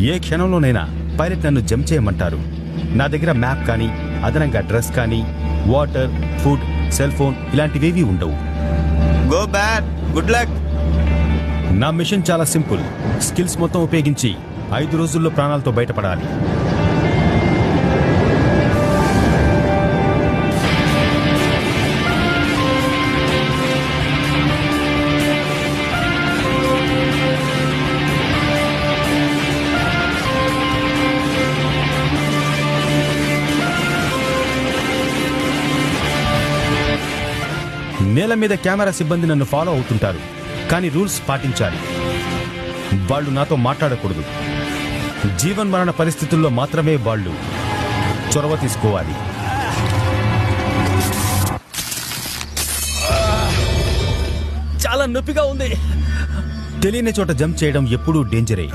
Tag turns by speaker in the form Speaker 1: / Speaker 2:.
Speaker 1: ఏ క్షణంలోనైనా pilot నన్ను jump చేయమంటారు. నా దగ్గర మ్యాప్ కానీ, అదనంగా డ్రెస్ కానీ, వాటర్, ఫుడ్, సెల్ ఫోన్ ఇలాంటివేవీ ఉండవు.
Speaker 2: Go bad, good luck.
Speaker 1: నా మిషన్ చాలా సింపుల్. స్కిల్స్ మొత్తం ఉపయోగించి 5 రోజుల్లో ప్రాణాలతో బయటపడాలి. నేల మీద కెమెరా సిబ్బంది నన్ను ఫాలో అవుతుంటారు, కానీ రూల్స్ పాటించాలి. వాళ్ళు నాతో మాట్లాడకూడదు. జీవన్మరణ పరిస్థితుల్లో మాత్రమే వాళ్ళు చొరవ తీసుకోవాలి. చాలా నొప్పిగా ఉంది. తెలియని చోట జంప్ చేయడం ఎప్పుడూ డేంజరే.